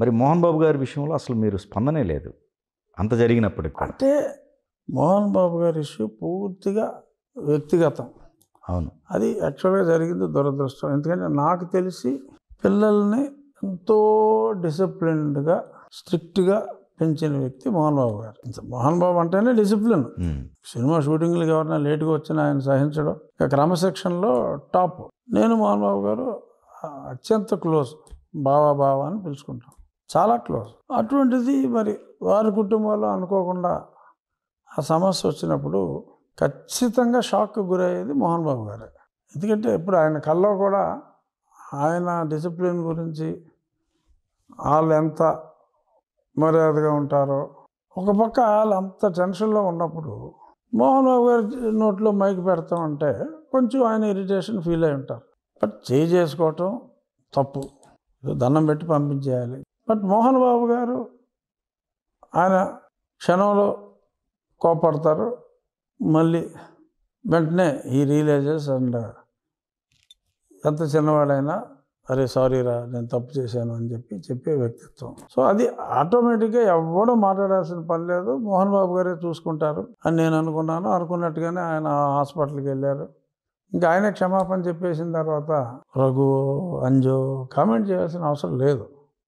మరి మోహన్ బాబు గారి విషయంలో అసలు మీరు స్పందనే లేదు అంత జరిగినప్పటికి కూడా. అంటే మోహన్ బాబు గారి ఇష్యూ పూర్తిగా వ్యక్తిగతం. అవును. అది యాక్చువల్గా జరిగింది దురదృష్టం. ఎందుకంటే నాకు తెలిసి పిల్లల్ని ఎంతో డిసిప్లిన్డ్గా స్ట్రిక్ట్గా పెంచిన వ్యక్తి మోహన్ బాబు గారు. మోహన్ బాబు అంటేనే డిసిప్లిన్. సినిమా షూటింగ్లకు ఎవరైనా లేట్గా వచ్చినా ఆయన సహించడం, ఇక క్రమశిక్షణలో టాప్. నేను మోహన్ బాబు గారు అత్యంత క్లోజ్, బావా అని పిలుచుకుంటాం, చాలా క్లోజ్. అటువంటిది మరి వారి కుటుంబంలో అనుకోకుండా ఆ సమస్య వచ్చినప్పుడు ఖచ్చితంగా షాక్కి గురయ్యేది మోహన్ బాబు గారే. ఎందుకంటే ఇప్పుడు ఆయన కల్లో కూడా ఆయన డిసిప్లిన్ గురించి, వాళ్ళు ఎంత మర్యాదగా ఉంటారో, ఒక పక్క వాళ్ళు అంత టెన్షన్లో ఉన్నప్పుడు మోహన్ బాబు గారి నోట్లో మైక్ పెడతామంటే కొంచెం ఆయన ఇరిటేషన్ ఫీల్ అయి ఉంటారు. బట్ చేసుకోవటం తప్పు, దండం పెట్టి పంపించేయాలి. బట్ మోహన్ బాబు గారు ఆయన క్షణంలో కోపడతారు, మళ్ళీ వెంటనే ఈ రియలైజెస్ అండ్ ఎంత చిన్నవాడైనా అరే సారీరా నేను తప్పు చేశాను అని చెప్పే వ్యక్తిత్వం. సో అది ఆటోమేటిక్గా ఎవడో మాట్లాడాల్సిన పని లేదు, మోహన్ బాబు గారే చూసుకుంటారు అని నేను అనుకున్నాను. అనుకున్నట్టుగానే ఆయన హాస్పిటల్కి వెళ్ళారు. ఇంకా ఆయన క్షమాపణ చెప్పేసిన తర్వాత రఘు, అంజు కామెంట్ చేయాల్సిన అవసరం లేదు.